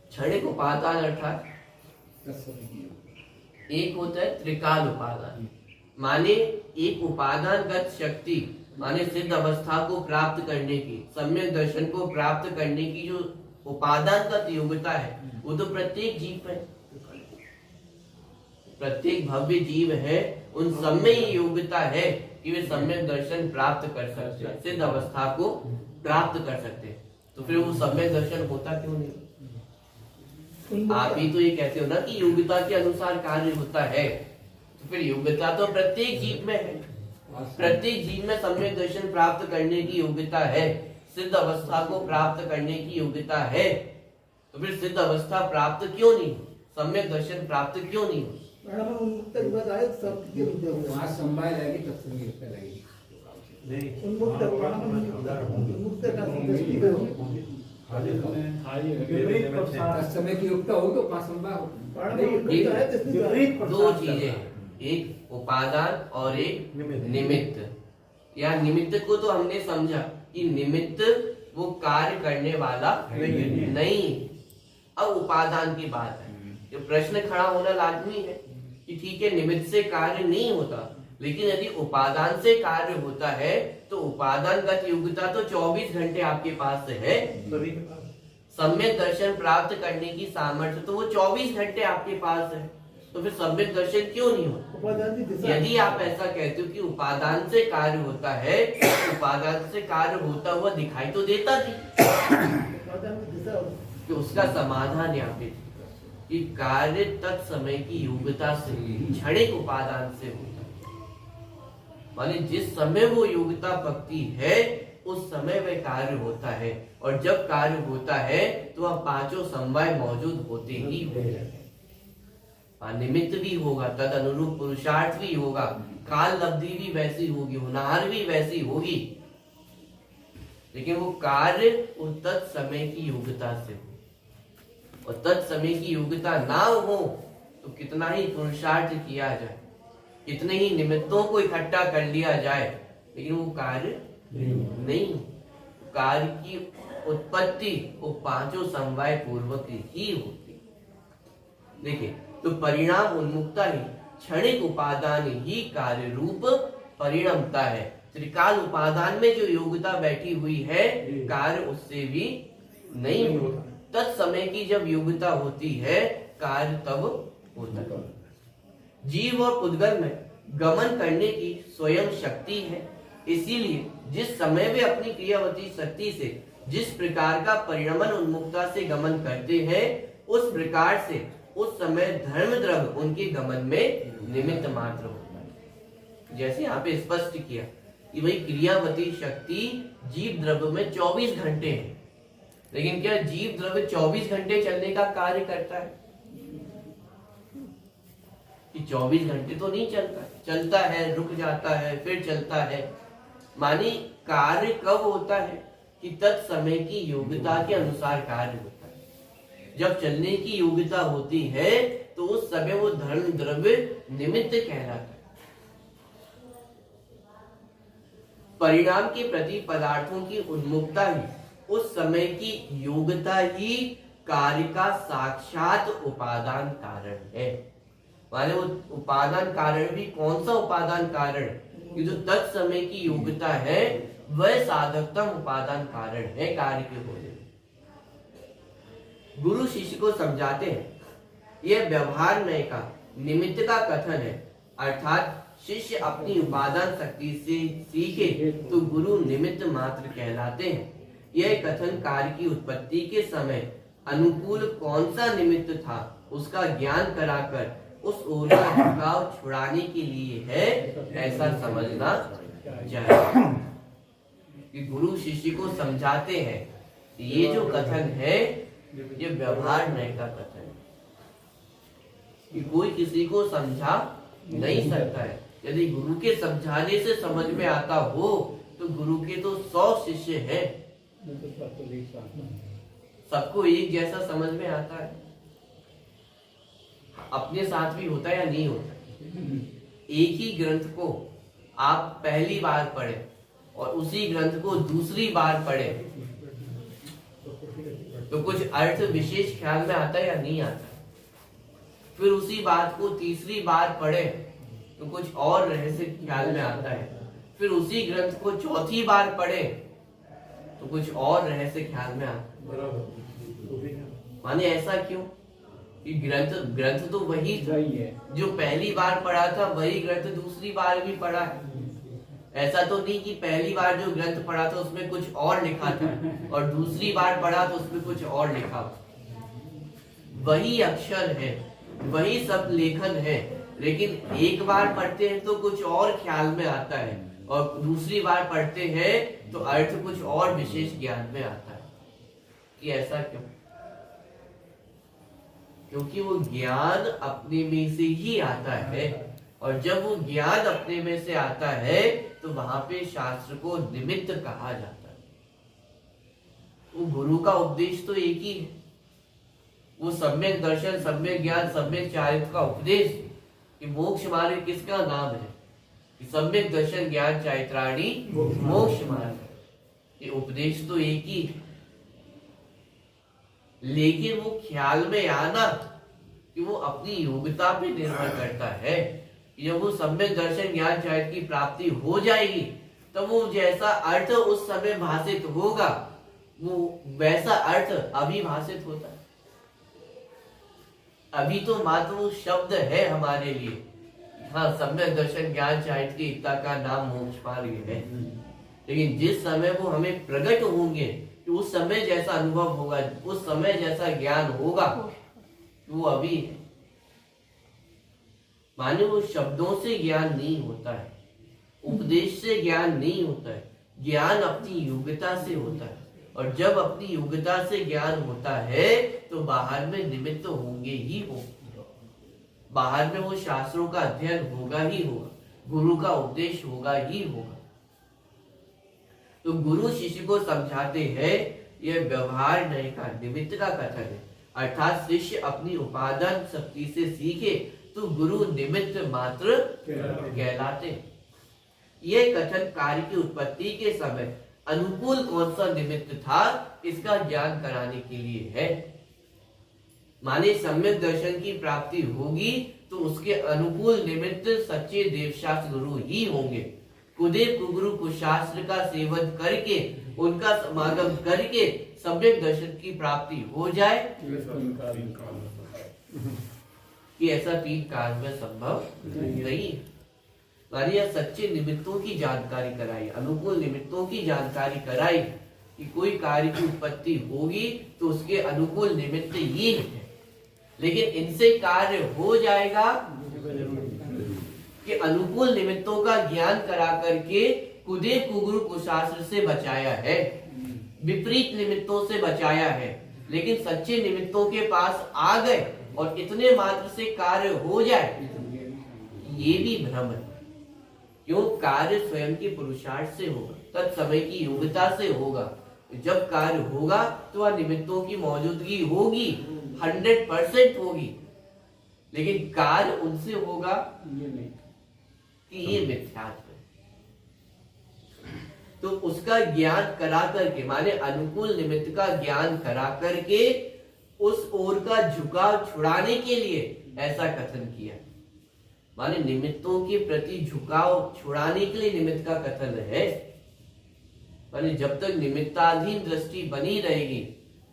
क्षणिक उपादान अर्थात एक होता है त्रिकाल उपादान, माने एक उपादानगत शक्ति, माने सिद्ध अवस्था को प्राप्त करने की, सम्यक दर्शन को प्राप्त करने की जो उपादानगत योग्यता है वो तो प्रत्येक जीव है, प्रत्येक भव्य जीव है, उन सब में ये योग्यता है कि वे सम्यक दर्शन प्राप्त कर सकते हैं, सिद्ध अवस्था को प्राप्त कर सकते हैं। तो फिर वो सम्यक दर्शन होता क्यों नहीं? आप ही तो ये कहते हो ना कि योग्यता के अनुसार कार्य होता है, तो फिर योग्यता तो प्रत्येक जीव में है, प्रत्येक जीव में सम्यक दर्शन प्राप्त करने की योग्यता है, सिद्ध अवस्था को प्राप्त करने की योग्यता है। तो फिर सिद्ध अवस्था प्राप्त क्यों नहीं, सम्यक दर्शन प्राप्त क्यों नहीं? समय की योग्यता हो तो दो चीजें, एक उपादान और एक निमित्त। या निमित्त को तो हमने समझा कि निमित्त वो कार्य करने वाला नहीं। अब उपादान की बात है, जो प्रश्न खड़ा होना लाजमी है कि ठीक है निमित्त से कार्य नहीं होता, लेकिन यदि उपादान से कार्य होता है तो उपादानगत योग्यता तो 24 घंटे आपके पास है। सभी के पास सम्यक दर्शन प्राप्त करने की सामर्थ्य तो वो 24 घंटे आपके पास है, तो फिर सम्यक दर्शन क्यों नहीं होता? उपादान की दिशा यदि आप ऐसा कहते हो कि उपादान से कार्य होता है, तो उपादान से कार्य होता हुआ दिखाई तो देता नहीं, उपादान की दिशा कि उसका समाधान यहाँ पे कि कार्य तत्समय की योग्यता से क्षणिक उपादान से होता है। माने जिस समय वो योग्यता पकती है उस समय वह कार्य होता है, और जब कार्य होता है तो वह पांचों समवाय मौजूद होते ही होते हैं। निमित्त भी होगा, तद अनुरूप पुरुषार्थ भी होगा, काल लब्धि भी वैसी होगी, होनहार भी वैसी होगी, लेकिन वो कार्य उस तत्समय की योग्यता से हो, और तत्समय की योग्यता ना हो तो कितना ही पुरुषार्थ किया जाए, कितने ही निमित्तों को इकट्ठा कर लिया जाए, लेकिन वो कार्य नहीं। कार्य की उत्पत्ति वो पांचों समवाय पूर्वक ही होती। देखिए, तो परिणाम उन्मुक्ता ही क्षणिक उपादान ही कार्य रूप परिणमता है। त्रिकाल उपादान में जो योग्यता बैठी हुई है, कार्य उससे भी नहीं होता। तत्समय की जब योग्यता होती है, कार्य तब होता है। जीव और पुद्गल में गमन करने की स्वयं शक्ति है, इसीलिए जिस समय वे अपनी क्रियावती शक्ति से जिस प्रकार का परिणमन उन्मुक्ता से गमन करते हैं, उस प्रकार से उस समय धर्म द्रव्य उनके गमन में निमित्त मात्र होता है। जैसे यहाँ पे स्पष्ट किया कि भाई क्रियावती शक्ति जीव द्रव्य में 24 घंटे है, लेकिन क्या जीव द्रव्य 24 घंटे चलने का कार्य करता है? कि 24 घंटे तो नहीं चलता, चलता है, रुक जाता है, फिर चलता है। मानी कार्य कब होता है कि तत्समय की योग्यता के अनुसार कार्य होता है। जब चलने की योग्यता होती है तो उस समय वो धर्म द्रव्य निमित्त कहलाता है। परिणाम के प्रति पदार्थों की उन्मुक्ता ही उस समय की योग्यता ही कार्य का साक्षात उपादान कारण है। माने वो उपादान कारण भी कौन सा उपादान कारण? कि जो तत्समय की योग्यता है वह साधकतम उपादान कारण है कार्य के होने। गुरु शिष्य को समझाते हैं, यह व्यवहार नय का निमित्त का कथन है, अर्थात शिष्य अपनी उपादान शक्ति से सीखे तो गुरु निमित्त मात्र कहलाते हैं। यह कथन कार्य की उत्पत्ति के समय अनुकूल कौन सा निमित्त था उसका ज्ञान कराकर उस ओर का झुकाव छुड़ाने के लिए है, ऐसा समझना चाहिए। कि गुरु शिष्य को समझाते हैं, ये जो कथन है ये व्यवहार नय का कथन है, कि कोई किसी को समझा नहीं सकता है। यदि गुरु के समझाने से समझ में आता हो तो गुरु के तो 100 शिष्य हैं, सबको एक जैसा समझ में आता है। अपने साथ भी होता है या नहीं होता? एक ही ग्रंथ को आप पहली बार पढ़े और उसी ग्रंथ को दूसरी बार पढ़े तो कुछ अर्थ विशेष ख्याल में आता है या नहीं आता? फिर उसी बात को तीसरी बार पढ़े तो कुछ और रहस्य ख्याल में आता है। फिर उसी ग्रंथ को चौथी बार पढ़े तो कुछ और रहस्य ख्याल में आता है। माने ऐसा क्यों? कि ग्रंथ तो वही है जो पहली बार पढ़ा था, वही ग्रंथ दूसरी बार भी पढ़ा है। ऐसा तो नहीं कि पहली बार जो ग्रंथ पढ़ा था उसमें कुछ और लिखा था और दूसरी बार पढ़ा तो उसमें कुछ और लिखा। वही अक्षर है, वही सब लेखन है, लेकिन एक बार पढ़ते हैं तो कुछ और ख्याल में आता है और दूसरी बार पढ़ते हैं तो अर्थ कुछ और विशेष ज्ञान में आता है। कि ऐसा क्यों? क्योंकि वो ज्ञान अपने में से ही आता है, और जब वो ज्ञान अपने में से आता है तो वहां पे शास्त्र को निमित्त कहा जाता है। वो गुरु का उपदेश तो एक ही है, वो सम्यक दर्शन, सम्यक ज्ञान, सम्यक चारित्र का उपदेश। कि मोक्ष मार्ग किसका नाम है? कि सम्यक दर्शन ज्ञान चारित्राणी मोक्ष मार्ग। ये उपदेश तो एक ही है, लेकिन वो ख्याल में आना कि वो अपनी योग्यता पे निर्भर करता है। जब वो सम्यक दर्शन ज्ञान चारित्र की प्राप्ति हो जाएगी तब वो जैसा अर्थ उस समय भाषित होगा वो वैसा अर्थ अभी भाषित होता है। अभी तो मात्र वो शब्द है हमारे लिए, हाँ सम्यक दर्शन ज्ञान चारित्र की एकता का नाम मोक्ष मार्ग है, लेकिन जिस समय वो हमें प्रकट होंगे कि उस समय जैसा अनुभव होगा, उस समय जैसा ज्ञान होगा, वो अभी है। माने वो शब्दों से ज्ञान नहीं होता है, उपदेश से ज्ञान नहीं होता है, ज्ञान अपनी योग्यता से होता है। और जब अपनी योग्यता से ज्ञान होता है तो बाहर में निमित्त होंगे ही होंगे, बाहर में वो शास्त्रों का अध्ययन होगा ही होगा, गुरु का उपदेश होगा ही होगा। तो गुरु शिष्य को समझाते हैं यह व्यवहार नए का निमित्त का कथन है, अर्थात शिष्य अपनी उपादान शक्ति से सीखे तो गुरु निमित्त मात्र कहलाते। यह कथन कार्य की उत्पत्ति के समय अनुकूल कौन सा निमित्त था इसका ज्ञान कराने के लिए है। माने सम्यक दर्शन की प्राप्ति होगी तो उसके अनुकूल निमित्त सच्चे देवशास्त्र गुरु ही होंगे। कुदेव कुगुरु कुशास्त्र का सेवन करके उनका समागम करके सम्यक दर्शन की प्राप्ति हो जाए कि ऐसा 3 काल में संभव नहीं। मानिए सच्चे निमित्तों की जानकारी कराई, अनुकूल निमित्तों की जानकारी कराई कि कोई कार्य की उत्पत्ति होगी तो उसके अनुकूल निमित्त ये है, लेकिन इनसे कार्य हो जाएगा कि अनुकूल निमित्तों का ज्ञान करा करके कुदेव कुगुरु कुशास्त्र से बचाया है, विपरीत निमित्तों से बचाया है। लेकिन सच्चे निमित्तों के पास आ गए और इतने मात्र से कार्य हो जाए, ये भी भ्रम है। क्यों? कार्य स्वयं के पुरुषार्थ से होगा, तत्समय की योग्यता से होगा। जब कार्य होगा तो वह निमित्तों की मौजूदगी होगी, 100% होगी, लेकिन कार्य उनसे होगा कि ये मिथ्यात्व है। तो उसका ज्ञान करा करके, माने अनुकूल निमित्त का ज्ञान करा करके उस ओर का झुकाव छुड़ाने के लिए ऐसा कथन किया। माने निमित्तों के प्रति झुकाव छुड़ाने के लिए निमित्त का कथन है। माने जब तक निमित्ताधीन दृष्टि बनी रहेगी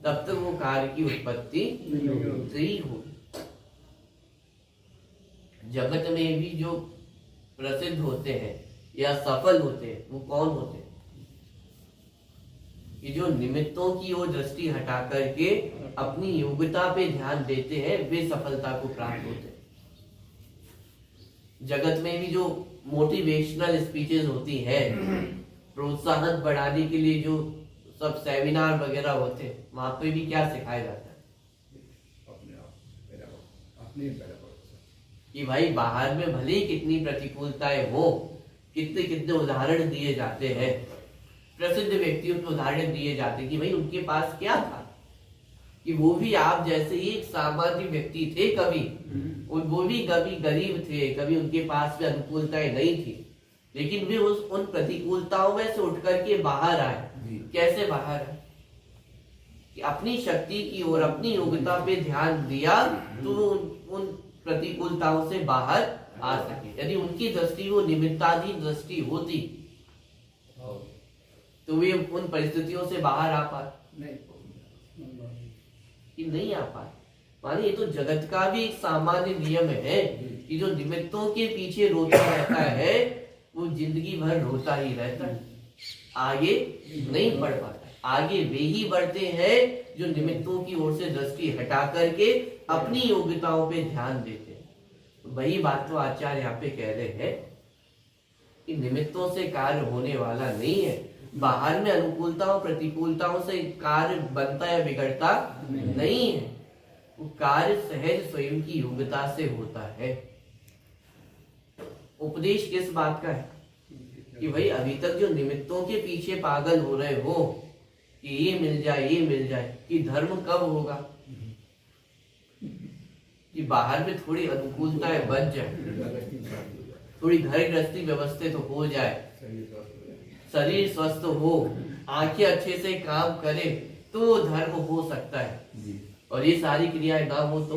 तब तक वो कार्य की उत्पत्ति नहीं होगी। जगत में भी जो प्रसिद्ध होते हैं या सफल होते हैं वो कौन होते हैं? कि जो निमित्तों की ओर दृष्टि हटा करके अपनी योग्यता पे ध्यान देते हैं वे सफलता को प्राप्त होते हैं। जगत में भी जो मोटिवेशनल स्पीचेस होती है, प्रोत्साहन बढ़ाने के लिए जो सब सेमिनार वगैरह होते हैं, वहां पे भी क्या सिखाया जाता है कि भाई बाहर में भले ही कितनी प्रतिकूलताएं हो, कितने कितने उदाहरण दिए जाते हैं, प्रसिद्ध व्यक्तियों के उदाहरण दिए जाते हैं कि भाई उनके पास क्या था, कि वो भी आप जैसे ही एक सामान्य व्यक्ति थे, कभी वो भी कभी गरीब थे, कभी उनके पास भी अनुकूलताएं नहीं थी, लेकिन वे उन प्रतिकूलताओं में से उठ करके बाहर आए। कैसे बाहर आए? कि अपनी शक्ति की ओर, अपनी योग्यता पे ध्यान दिया तो उन प्रतिकूलताओं से बाहर आ सके। यदि उनकी दृष्टि वो निमित्ताधीन दृष्टि होती तो वे उन परिस्थितियों से बाहर आ पाते कि नहीं आ पाते। माने ये तो जगत का भी एक सामान्य नियम है कि जो निमित्तों के पीछे रोता रहता है वो जिंदगी भर रोता ही रहता है, आगे नहीं बढ़ पाता। आगे वे ही बढ़ते हैं जो निमित्तों की ओर से दृष्टि हटा करके अपनी योग्यताओं पे ध्यान देते हैं। वही बात तो आचार्य यहाँ पे कह रहे हैं कि निमित्तों से कार्य होने वाला नहीं है, बाहर में अनुकूलताओं प्रतिकूलताओं से कार्य बनता या बिगड़ता नहीं है। वो कार्य सहज स्वयं की योग्यता से होता है। उपदेश किस बात का है कि भाई अभी तक जो निमित्तों के पीछे पागल हो रहे हो कि ये मिल जाए ये मिल जाए, कि धर्म कब होगा कि बाहर में थोड़ी अनुकूलताएं बच जाए, थोड़ी घर गृहस्थी व्यवस्थित हो जाए, शरीर स्वस्थ हो, आंखें अच्छे से काम करे तो धर्म हो सकता है। जी। और ये सारी क्रियाएं ना हो तो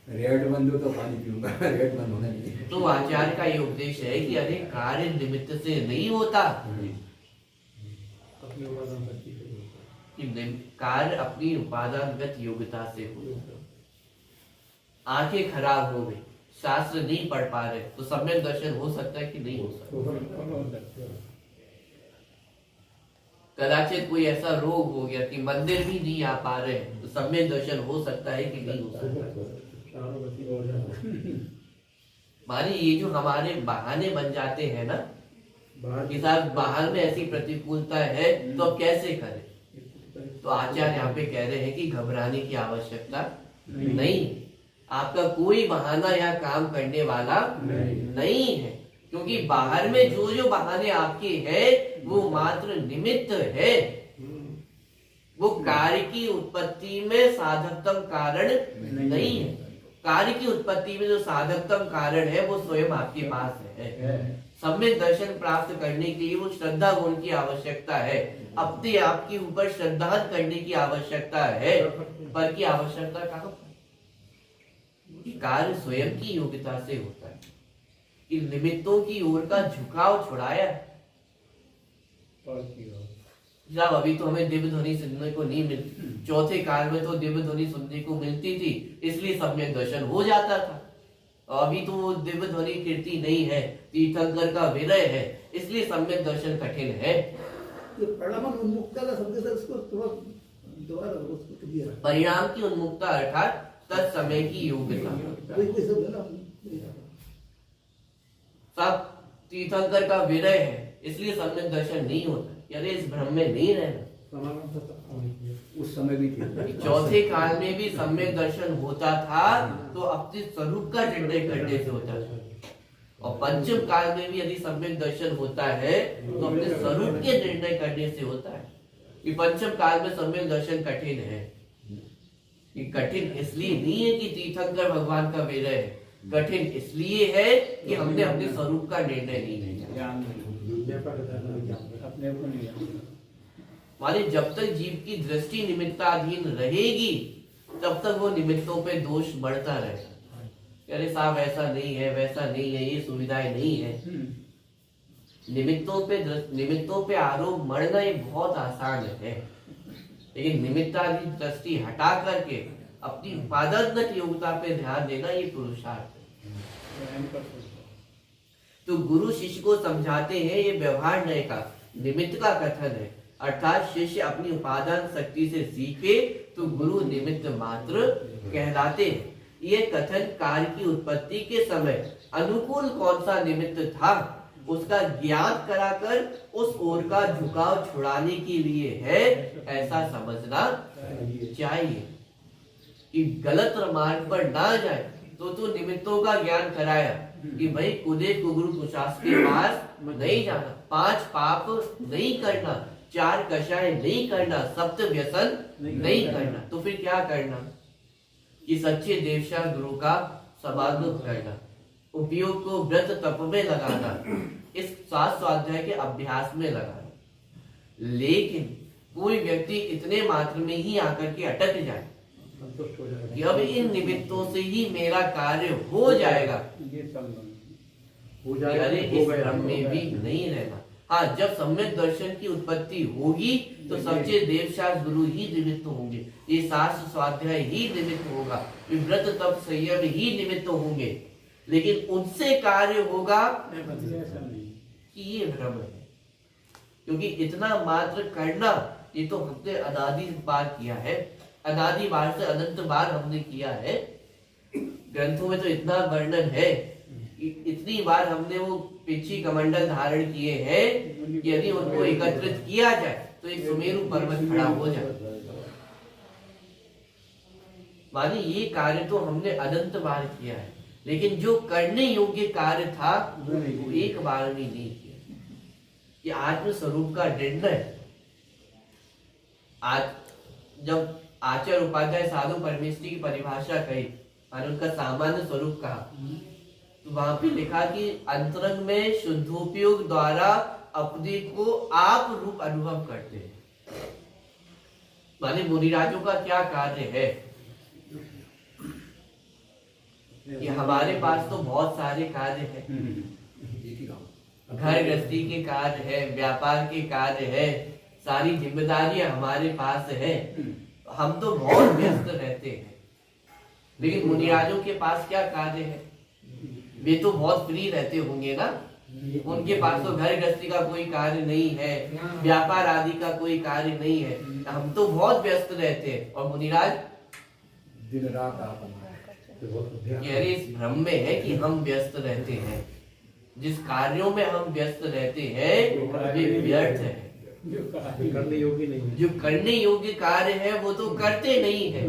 रेड बंद हो तो पानी पीऊंगा, रेड बंद होना नहीं है। तो आचार्य का ये उपदेश है कि अरे कार्य निमित्त से नहीं होता, अपनी उपादान शक्ति से होता कि कार्य अपनी उपादानगत योग्यता से हो। आंखें खराब हो गई, शास्त्र नहीं पढ़ पा रहे, तो सम्यक दर्शन हो सकता है कि नहीं हो सकता। कदाचित कोई ऐसा रोग हो गया कि मंदिर भी नहीं आ पा रहे, तो सम्यक दर्शन हो सकता है कि नहीं हो सकता। मानी ये जो हमारे बहाने बन जाते हैं ना कि साहब बाहर में ऐसी प्रतिकूलता है तो अब कैसे करें, तो आचार्य यहाँ पे कह रहे हैं कि घबराने की आवश्यकता नहीं। आपका कोई बहाना या काम करने वाला नहीं है, क्योंकि बाहर में जो जो बहाने आपके हैं वो मात्र निमित्त है, वो कार्य की उत्पत्ति में साधकतम कारण नहीं है। कार्य की उत्पत्ति में जो साधकतम कारण है वो स्वयं आपके पास है। सम्यक दर्शन प्राप्त करने के लिए वो श्रद्धा गुण की आवश्यकता है, अपने आप के ऊपर श्रद्धा करने की आवश्यकता है, पर की आवश्यकता कहाँ? कार्य स्वयं की योग्यता से होता है कि निमित्तों की ओर का झुकाव छुड़ाया। जब अभी तो हमें दिव्य ध्वनि सुनने को नहीं मिलती, चौथे काल में तो दिव्य ध्वनि सुनने को मिलती थी, इसलिए सम्यक दर्शन हो जाता था। अभी तो वो दिव्य ध्वनि कीर्ति नहीं है, तीर्थंकर का विरय है, इसलिए सम्यक दर्शन कठिन है। परिणाम की उन्मुक्ता अर्थात तत्समय की योग्यता। सब तीर्थंकर का विरय है, इसलिए सम्यक दर्शन नहीं होता। यानी इस भ्रम में नहीं रहना। उस समय भी थी। चौथे काल में भी सम्यक दर्शन होता था तो अपने स्वरूप का निर्णय करने से होता था, और पंचम काल में भी यदि सम्यक दर्शन होता है तो अपने स्वरूप के निर्णय करने से होता है। कि पंचम काल में सम्यक दर्शन कठिन है, कि कठिन इसलिए नहीं है कि तीर्थंकर भगवान का विरय है, कठिन इसलिए है कि हमने अपने स्वरूप का निर्णय नहीं लिया। अपने को नहीं माने जब तक जीव की दृष्टि निमित्ताधीन रहेगी तब तक वो निमित्तों पे दोष बढ़ता रहेगा। अरे साहब ऐसा नहीं है, वैसा नहीं है, ये सुविधाएं नहीं है। निमित्तों पे आरोप मढ़ना ये बहुत आसान है, लेकिन निमित्ताधीन दृष्टि हटा करके अपनी उपादानगत योग्यता पे ध्यान देना ये पुरुषार्थ है। तो गुरु शिष्य को समझाते हैं ये व्यवहार नय का निमित्त का कथन है, अर्थात शिष्य अपनी उपादान शक्ति से सीखे तो गुरु निमित्त मात्र कहलाते हैं। ये कथन कार्य की उत्पत्ति के समय अनुकूल कौन सा निमित्त था उसका ज्ञान कराकर उस ओर का झुकाव छुड़ाने के लिए है, ऐसा समझना चाहिए। कि गलत मार्ग पर ना जाए तो निमित्तों का ज्ञान कराया कि भाई कुदे कुगुरु कुशास के पास नहीं जाना, 5 पाप नहीं करना, 4 कषाय नहीं करना, सप्त व्यसन नहीं करना। तो फिर क्या करना? कि सच्चे देवशा गुरु का समागम करना, उपयोग को व्रत तप में लगाना, इस 7 स्वाध्याय के अभ्यास में लगाना। लेकिन कोई व्यक्ति इतने मात्र में ही आकर के अटक जाए कि अब इन निमित्तों से ही मेरा कार्य हो जाएगा, अरे इस भ्रम में भी नहीं रहना। हाँ, जब सम्यक दर्शन की उत्पत्ति होगी तो सच्चे देवशास्त्र गुरु ही निमित्त होंगे, ये शास्त्र स्वाध्याय ही निमित्त होगा, व्रत तप संयम ही निमित्त होंगे, लेकिन उनसे कार्य होगा कि ये भ्रम है। क्योंकि इतना मात्र करना ये तो हमने अनादि बार किया है, अनादि बार से अनंत बार हमने किया है। ग्रंथों में तो इतना वर्णन है, इतनी बार हमने वो पिछी कमंडल धारण किए हैं कि यदि उनको एकत्रित किया जाए तो एक सुमेरु पर्वत खड़ा हो जाए। मानी ये कार्य तो हमने अनंत बार किया है, लेकिन जो करने योग्य कार्य था वो एक बार भी नहीं किया। कि आत्म स्वरूप का निर्णय, आज जब आचार्य उपाध्याय साधु परमेश्वरी की परिभाषा कही और उनका सामान्य स्वरूप कहा, तो वहां पे लिखा कि अंतरंग में शुद्धोपयोग द्वारा अपने को आप रूप अनुभव करते हैं। माने मुनिराजों का क्या कार्य है कि हमारे पास तो बहुत सारे कार्य हैं, एक ही काम। घर गृहस्थी के कार्य है, व्यापार के कार्य है, सारी जिम्मेदारियां हमारे पास है, हम तो बहुत व्यस्त रहते हैं। लेकिन मुनिराजों के पास क्या कार्य है? वे तो बहुत फ्री रहते होंगे ना, उनके पास तो घर गृहस्थी का कोई कार्य नहीं है, व्यापार आदि का कोई कार्य नहीं है। हम तो बहुत व्यस्त रहते हैं और मुनिराज दिन रात आप कह रहे इस भ्रम में है कि हम व्यस्त रहते हैं। जिस कार्यों में हम व्यस्त रहते हैं वे व्यर्थ है। करने योग्य नहीं है। जो करने योग्य कार्य है वो तो करते नहीं है,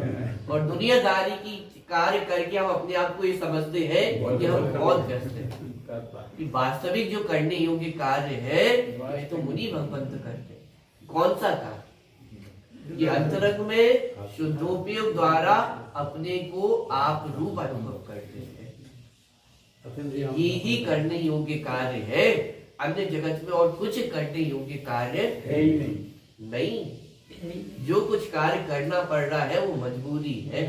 और दुनियादारी की कार्य करके हम अपने आप को ये समझते हैं कि हम बहुत व्यस्त हैं। कि वास्तविक जो करने योग्य कार्य है वे तो मुनि भगवंत करते हैं। कौन सा कार्य? ये अंतरंग में शुद्धोपयोग द्वारा अपने को आप रूप अनुभव करते हैं। ये ही करने योग्य कार्य है। अन्य जगत में और कुछ करने योग्य कार्य है ही नहीं। जो कुछ कार्य करना पड़ रहा है वो मजबूरी है,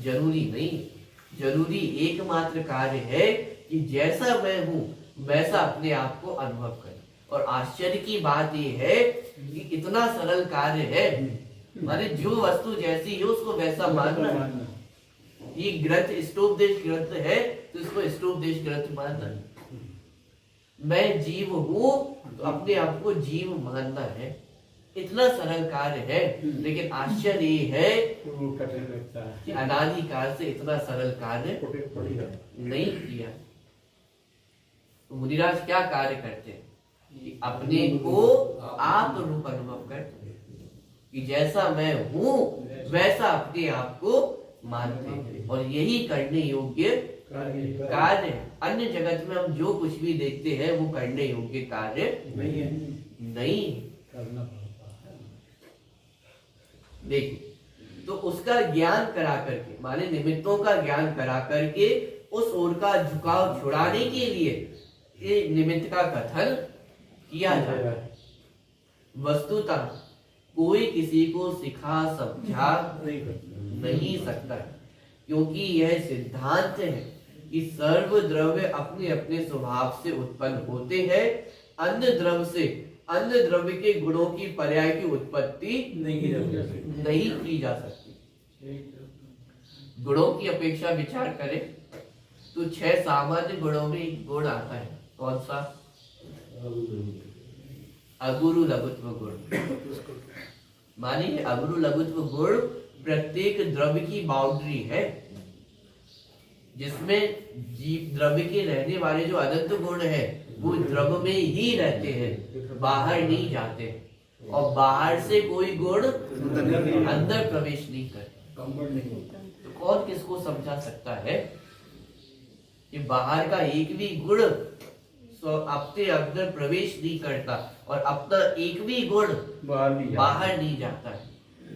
जरूरी नहीं। जरूरी एकमात्र कार्य है कि जैसा मैं हूँ वैसा अपने आप को अनुभव करें। और आश्चर्य की बात ये है कि इतना सरल कार्य है, माने जो वस्तु जैसी है उसको वैसा मानना है। ये ग्रंथ स्टोप देश ग्रंथ है तो इसको स्टोप देश ग्रंथ मानना है। मैं जीव हूँ तो अपने आप को जीव मानना है। इतना सरल कार्य है, लेकिन आश्चर्य ये है कि अनादिकाल से इतना सरल कार्य नहीं किया। तो मुनिराज क्या कार्य करते हैं कि अपने को आप रूप अनुभव करते हैं कि जैसा मैं हूँ वैसा अपने आप को मानते हैं। और यही करने योग्य कार्य है। अन्य जगत में हम जो कुछ भी देखते हैं वो करने योग्य कार्य नहीं है। नहीं। देखिए, तो उसका ज्ञान करा करके, माने निमित्तों का ज्ञान करा करके उस ओर का झुकाव छुड़ाने के लिए ये निमित्त का कथन किया जाता है। वस्तुतः कोई किसी को सिखा समझा नहीं सकता, क्योंकि यह सिद्धांत है कि सर्व द्रव्य अपने अपने स्वभाव से उत्पन्न होते हैं। अन्य द्रव्य से अन्य द्रव्य के गुणों की पर्याय की उत्पत्ति नहीं की जा सकती। गुणों की अपेक्षा विचार करें तो 6 सामान्य गुणों में एक गुण आता है। कौन सा? अगुरु लघुत्व गुण। मानिए अगुरु लघुत्व गुण प्रत्येक द्रव्य की बाउंड्री है, जिसमें जीव द्रव्य के रहने वाले जो अनंत गुण है वो द्रव्य में ही रहते हैं, बाहर नहीं जाते। और बाहर से कोई गुण अंदर प्रवेश नहीं करते। तो कौन किसको समझा सकता है कि बाहर का एक भी गुण अपने अंदर प्रवेश नहीं करता और अपना एक भी गुण बाहर नहीं जाता है?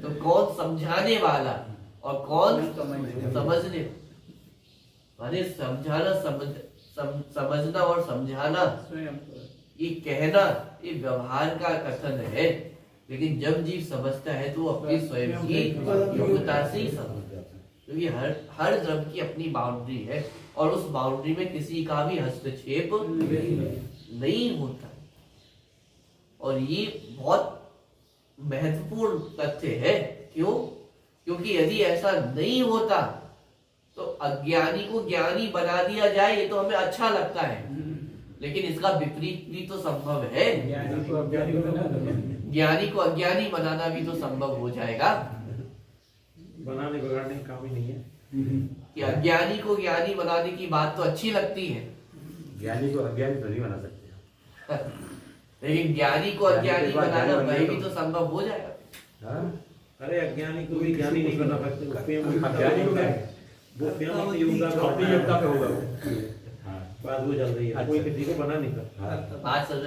तो कौन समझाने वाला और कौन समझने? माने समझाना, समझना और समझाना, ये कहना, ये व्यवहार का कथन है। लेकिन जब जीव समझता है तो वो अपनी स्वयं की योग्यता से ही समझता है, क्योंकि हर द्रव्य की अपनी बाउंड्री है और उस बाउंड्री में किसी का भी हस्तक्षेप नहीं होता। और ये बहुत महत्वपूर्ण तथ्य है। क्यों? क्योंकि यदि ऐसा नहीं होता तो अज्ञानी को ज्ञानी बना दिया जाए, ये तो हमें अच्छा लगता है, लेकिन इसका विपरीत भी तो संभव है। ज्ञानी को अज्ञानी बनाना भी तो संभव हो जाएगा। बनाने बिगाड़ने का काम ही नहीं है। कि अज्ञानी को ज्ञानी बनाने की बात तो अच्छी लगती है, ज्ञानी को अज्ञानी तो नहीं बना सकते, लेकिन ज्ञानी को अज्ञानी बनाना वह भी तो संभव हो जाएगा। अरे अज्ञानी को भी ज्ञानी नहीं बना सकते। वो अपनी योग्यता पे होगा। बात वो चल रही है, कोई किसी को बना नहीं सकता। बात समझ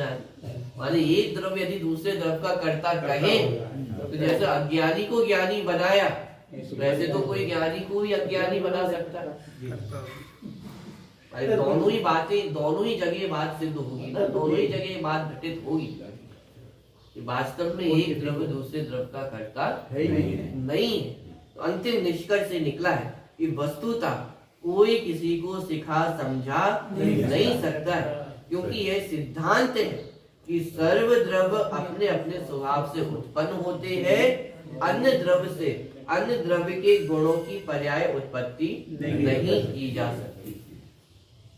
माने एक द्रव्य यदि दूसरे द्रव्य का कर्ता कहे तो जैसे अज्ञानी को ज्ञानी बनाया, वैसे तो कोई ज्ञानी को भी अज्ञानी बना सकता है। अरे दोनों ही बातें, दोनों ही जगह बात सिद्ध होगी ना, दोनों ही जगह बात घटित होगी कि वास्तव में एक द्रव्य दूसरे द्रव्य का कर्ता है ही नहीं है। नहीं है। तो अंतिम निष्कर्ष से निकला है कि वस्तुतः कोई किसी को सिखा समझा नहीं सकता है, क्योंकि यह सिद्धांत है कि सर्व द्रव्य अपने अपने स्वभाव से उत्पन्न होते हैं, अन्य द्रव्य से अन्य द्रव्य के गुणों की पर्याय उत्पत्ति नहीं की जा सकती।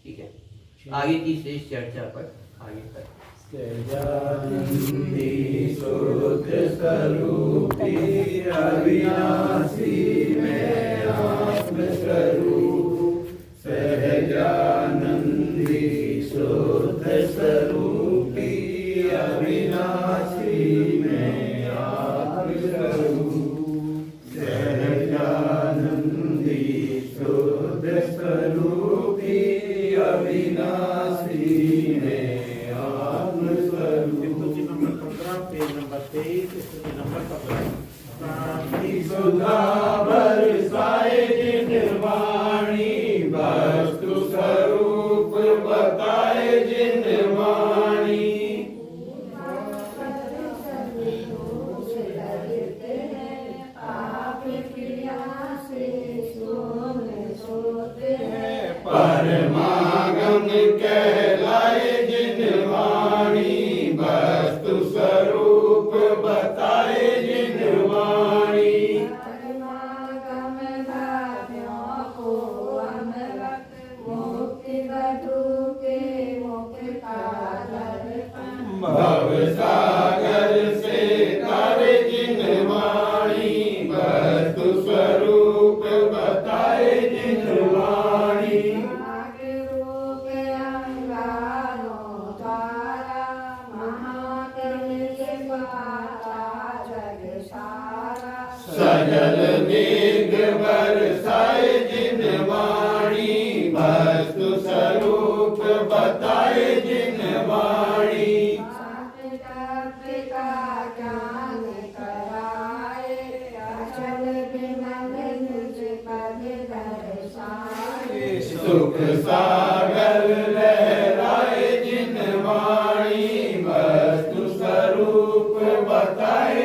ठीक है, आगे की शेष चर्चा पर आगे तक। सहजानंदी शुद्ध स्वरूपी अविनाशी मैं आत्मस्वरूप, सहजानंदी शुद्ध स्वरूपी अविनाशी मैं आत्मस्वरूप, सहजानंदी शुद्ध स्वरूपी अविनाशी मैं स्तुति नंबर 15, पेज नंबर 23, स्तुति नंबर 15। सुधा बरसाए जिन वाणी, वस्तु स्वरूप बताए जिन वाणी, परमागम कहलाए जिन वाणी, वस्तु स्वरूप बताए जिन वाणी, भव सागर से तारे जिन वाणी, वस्तु स्वरूप बताए जिन वाणी, सजल मेघ बरसाए जिन वाणी, वस्तु स्वरूप बताए जिन वाणी, सुख सागर लहराए जिन वाणी, वस्तु स्वरूप बताए